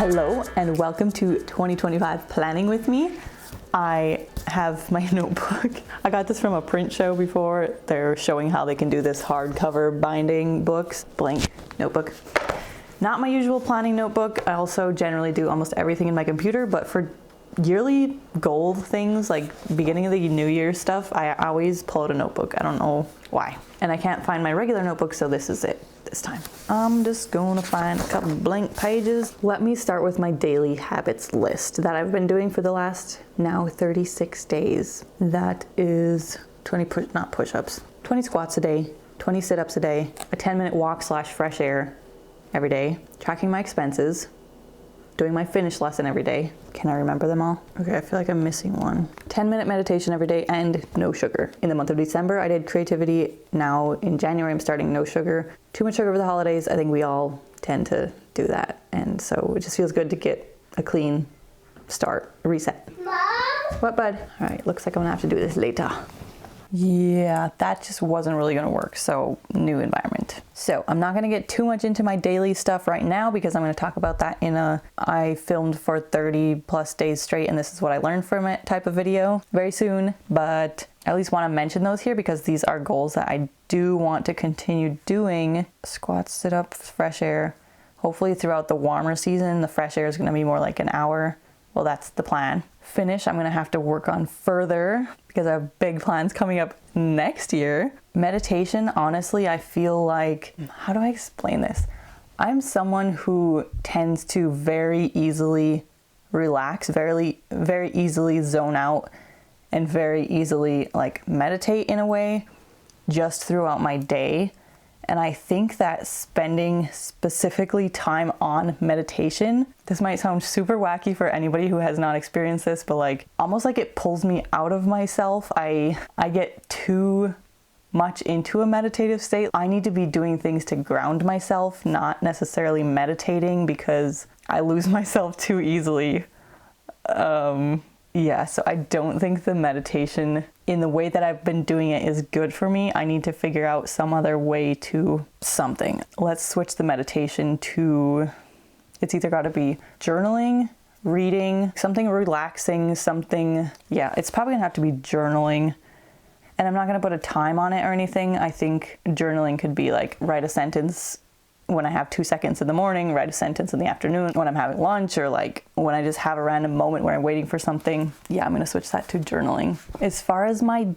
Hello and welcome to 2025 Planning with me. I have my notebook. I got this from a print show before. They're showing how they can do this hardcover binding books. Blank notebook. Not my usual planning notebook. I also generally do almost everything in my computer, but for yearly goal things like beginning of the new year stuff, I always pull out a notebook. I don't know why. And I can't find my regular notebook, so this is it this time. I'm just going to find a couple blank pages. Let me start with my daily habits list that I've been doing for the last now 36 days. That is 20 squats a day, 20 sit-ups a day, a 10-minute walk / fresh air every day, tracking my expenses, doing my finish lesson every day. Can I remember them all? Okay, I feel like I'm missing one. 10-minute meditation every day and no sugar. In the month of December, I did creativity. Now in January, I'm starting no sugar. Too much sugar for the holidays. I think we all tend to do that. And so it just feels good to get a clean start, a reset. Mom? What, bud? All right, looks like I'm gonna have to do this later. Yeah, that just wasn't really gonna work, so new environment. So I'm not gonna get too much into my daily stuff right now because I'm gonna talk about that in I filmed for 30 plus days straight and this is what I learned from it type of video very soon. But I at least wanna mention those here because these are goals that I do want to continue doing. Squats, sit-ups, fresh air. Hopefully throughout the warmer season, the fresh air is gonna be more like an hour. Well, that's the plan. Finish, I'm gonna have to work on further because I have big plans coming up next year. Meditation, honestly, I feel like, how do I explain this? I'm someone who tends to very easily relax, very easily zone out, and very easily like meditate in a way just throughout my day. And I think that spending specifically time on meditation, this might sound super wacky for anybody who has not experienced this, but like almost like it pulls me out of myself. I get too much into a meditative state. I need to be doing things to ground myself, not necessarily meditating because I lose myself too easily. Yeah, so I don't think the meditation in the way that I've been doing it is good for me. I need to figure out some other way to something. Let's switch the meditation to, it's either got to be journaling, reading, something relaxing, something, yeah, it's probably gonna have to be journaling. And I'm not gonna put a time on it or anything. I think journaling could be like write a sentence when I have 2 seconds in the morning, write a sentence in the afternoon when I'm having lunch, or like when I just have a random moment where I'm waiting for something. Yeah, I'm gonna switch that to journaling. As far as my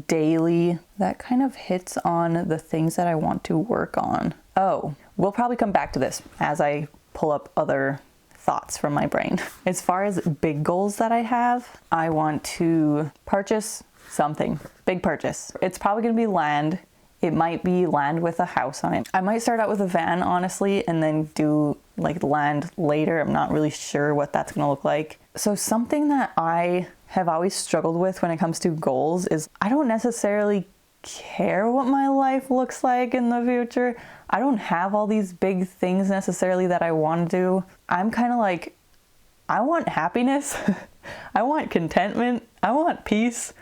daily, that kind of hits on the things that I want to work on. Oh, we'll probably come back to this as I pull up other thoughts from my brain. As far as big goals that I have, I want to purchase something, big purchase. It's probably gonna be land. It might be land with a house on it. I might start out with a van, honestly, and then do like land later. I'm not really sure what that's gonna look like. So something that I have always struggled with when it comes to goals is I don't necessarily care what my life looks like in the future. I don't have all these big things necessarily that I want to do. I'm kind of like, I want happiness. I want contentment. I want peace.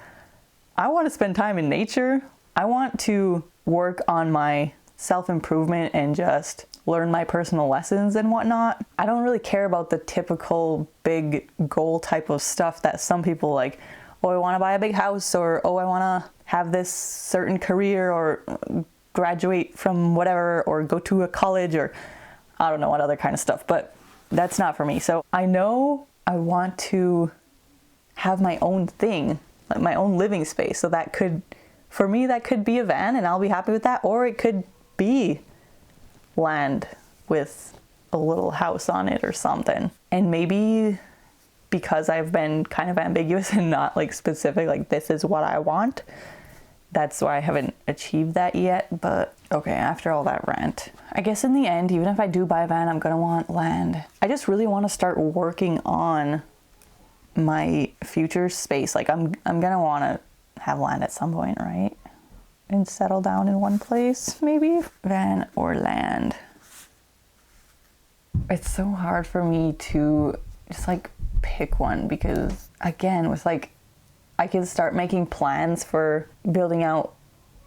I want to spend time in nature. I want to work on my self-improvement and just learn my personal lessons and whatnot. I don't really care about the typical big goal type of stuff that some people like, oh, I want to buy a big house, or oh, I want to have this certain career, or graduate from whatever, or go to a college, or I don't know what other kind of stuff, but that's not for me. So I know I want to have my own thing, like my own living space. So that could, for me, that could be a van and I'll be happy with that. Or it could be land with a little house on it or something. And maybe because I've been kind of ambiguous and not like specific, like this is what I want, that's why I haven't achieved that yet. But okay, after all that rant, I guess in the end, even if I do buy a van, I'm gonna want land. I just really want to start working on my future space. Like I'm gonna want to have land at some point, right? And settle down in one place, maybe? Van or land. It's so hard for me to just like pick one because again, with like, I can start making plans for building out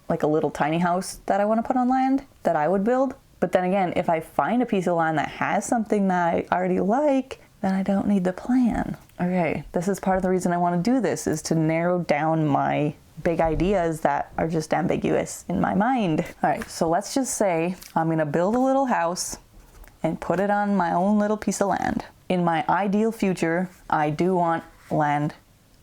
like a little tiny house that I want to put on land that I would build. But then again, if I find a piece of land that has something that I already like, then I don't need the plan. Okay, this is part of the reason I want to do this, is to narrow down my big ideas that are just ambiguous in my mind. All right, so let's just say I'm gonna build a little house and put it on my own little piece of land. In my ideal future, I do want land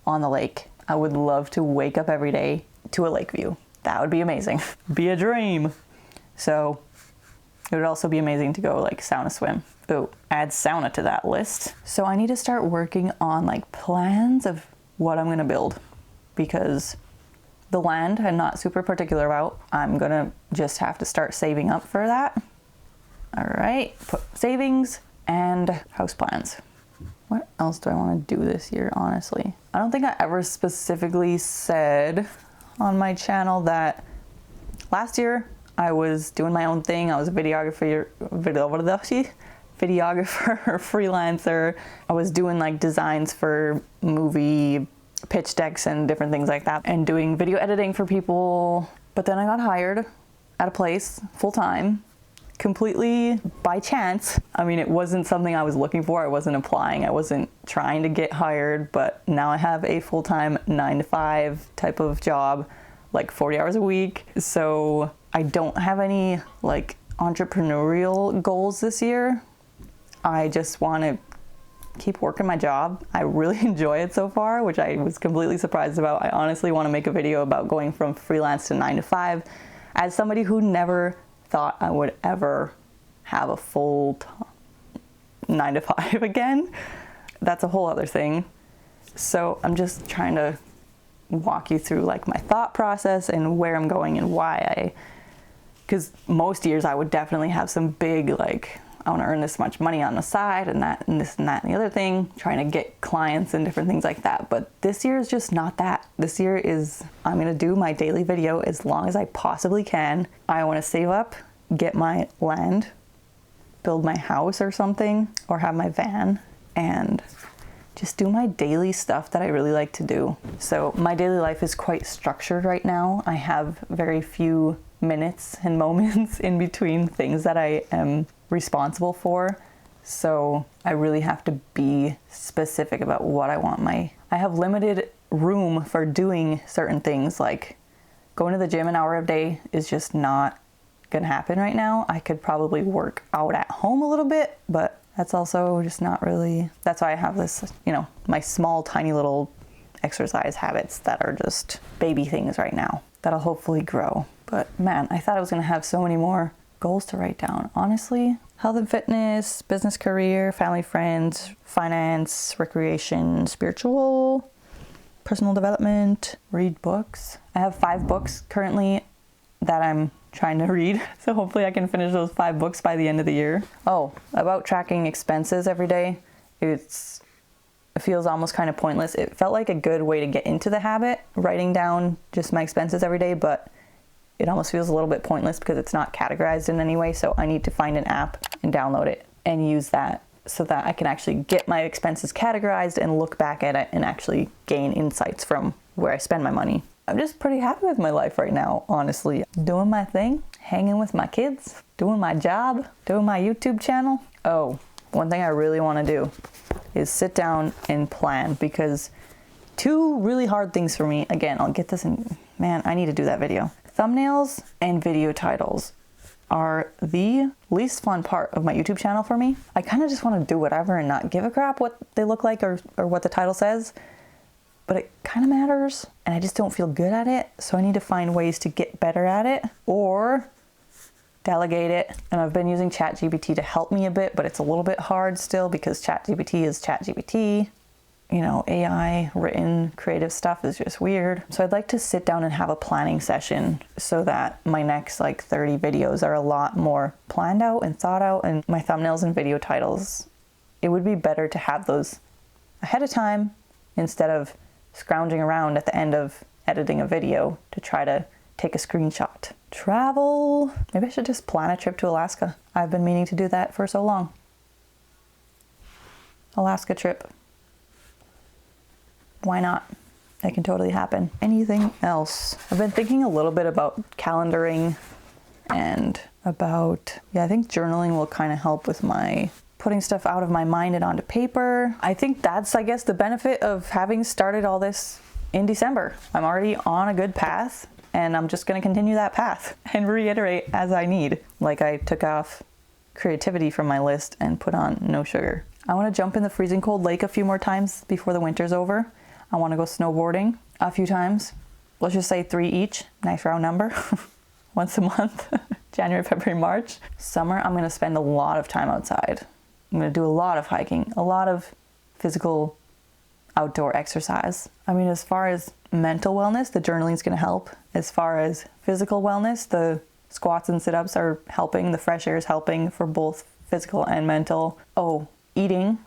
on the lake. I would love to wake up every day to a lake view. That would be amazing. Be a dream. So it would also be amazing to go like sauna swim. Oh, add sauna to that list. So I need to start working on like plans of what I'm gonna build, because the land I'm not super particular about. I'm gonna just have to start saving up for that. All right, put savings and house plans. What else do I want to do this year, honestly? I don't think I ever specifically said on my channel that last year I was doing my own thing. I was a videographer, freelancer. I was doing like designs for movie pitch decks and different things like that, and doing video editing for people. But then I got hired at a place full time, completely by chance. I mean, it wasn't something I was looking for. I wasn't applying. I wasn't trying to get hired, but now I have a full-time 9-to-5 type of job, like 40 hours a week. So I don't have any like entrepreneurial goals this year. I just want to keep working my job. I really enjoy it so far, which I was completely surprised about. I honestly want to make a video about going from freelance to 9-to-5 as somebody who never thought I would ever have a full 9-to-5 again. That's a whole other thing. So I'm just trying to walk you through like my thought process and where I'm going and why because most years I would definitely have some big like, I want to earn this much money on the side and that and this and that and the other thing, trying to get clients and different things like that. But this year is just not that. This year is, I'm going to do my daily video as long as I possibly can. I want to save up, get my land, build my house or something, or have my van, and just do my daily stuff that I really like to do. So my daily life is quite structured right now. I have very few minutes and moments in between things that I am responsible for. So I really have to be specific about what I want I have limited room for doing certain things, like going to the gym an hour a day is just not gonna happen right now. I could probably work out at home a little bit, but that's also just not really, that's why I have this, my small tiny little exercise habits that are just baby things right now that'll hopefully grow. But man, I thought I was gonna have so many more goals to write down. Honestly, health and fitness, business, career, family, friends, finance, recreation, spiritual, personal development, read books. I have 5 books currently that I'm trying to read. So hopefully I can finish those 5 books by the end of the year. Oh, about tracking expenses every day. It feels almost kind of pointless. It felt like a good way to get into the habit, writing down just my expenses every day, but it almost feels a little bit pointless because it's not categorized in any way. So I need to find an app and download it and use that so that I can actually get my expenses categorized and look back at it and actually gain insights from where I spend my money. I'm just pretty happy with my life right now, honestly. Doing my thing, hanging with my kids, doing my job, doing my YouTube channel. Oh, one thing I really want to do is sit down and plan, because 2 really hard things for me, again, I'll get this in, man, I need to do that video. Thumbnails and video titles are the least fun part of my YouTube channel for me. I kind of just want to do whatever and not give a crap what they look like or what the title says, but it kind of matters and I just don't feel good at it. So I need to find ways to get better at it or delegate it. And I've been using ChatGPT to help me a bit, but it's a little bit hard still because ChatGPT is ChatGPT. AI written creative stuff is just weird. So I'd like to sit down and have a planning session so that my next 30 videos are a lot more planned out and thought out, and my thumbnails and video titles, it would be better to have those ahead of time instead of scrounging around at the end of editing a video to try to take a screenshot. Travel. Maybe I should just plan a trip to Alaska. I've been meaning to do that for so long. Alaska trip. Why not? It can totally happen. Anything else? I've been thinking a little bit about calendaring and about, I think journaling will kind of help with my putting stuff out of my mind and onto paper. I think that's, I guess, the benefit of having started all this in December. I'm already on a good path, and I'm just going to continue that path and reiterate as I need. Like I took off creativity from my list and put on no sugar. I want to jump in the freezing cold lake a few more times before the winter's over. I want to go snowboarding a few times. Let's just say 3 each. Nice round number. Once a month. January, February, March. Summer, I'm going to spend a lot of time outside. I'm going to do a lot of hiking, a lot of physical outdoor exercise. I mean, as far as mental wellness, the journaling is going to help. As far as physical wellness, the squats and sit-ups are helping. The fresh air is helping for both physical and mental. Oh, eating.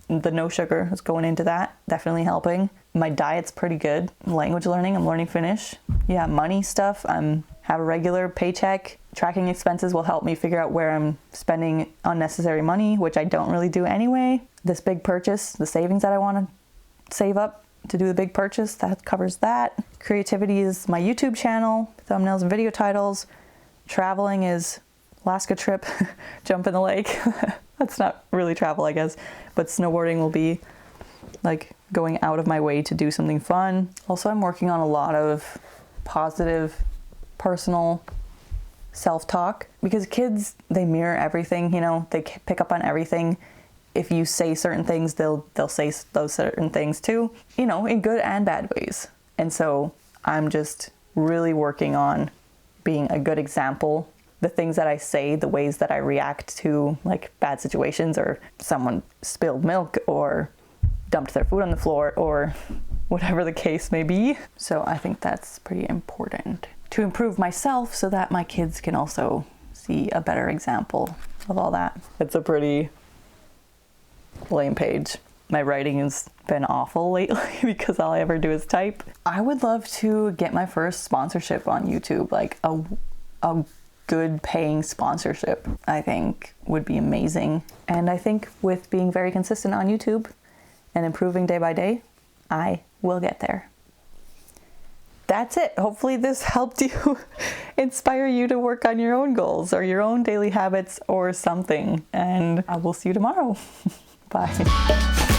The no sugar is going into that. Definitely helping. My diet's pretty good. Language learning, I'm learning Finnish. Yeah, money stuff. Have a regular paycheck. Tracking expenses will help me figure out where I'm spending unnecessary money, which I don't really do anyway. This big purchase, the savings that I want to save up to do the big purchase, that covers that. Creativity is my YouTube channel, thumbnails and video titles. Traveling is Alaska trip, jump in the lake. That's not really travel, I guess, but snowboarding will be like going out of my way to do something fun. Also, I'm working on a lot of positive personal self-talk, because kids, they mirror everything, you know, they pick up on everything. If you say certain things, they'll say those certain things too, you know, in good and bad ways. And so I'm just really working on being a good example. The things that I say, the ways that I react to like bad situations, or someone spilled milk or dumped their food on the floor, or whatever the case may be. So I think that's pretty important to improve myself so that my kids can also see a better example of all that. It's a pretty lame page. My writing has been awful lately because all I ever do is type. I would love to get my first sponsorship on YouTube, like a good paying sponsorship, I think would be amazing. And I think with being very consistent on YouTube and improving day by day, I will get there. That's it. Hopefully this helped you inspire you to work on your own goals or your own daily habits or something. And I will see you tomorrow. Bye.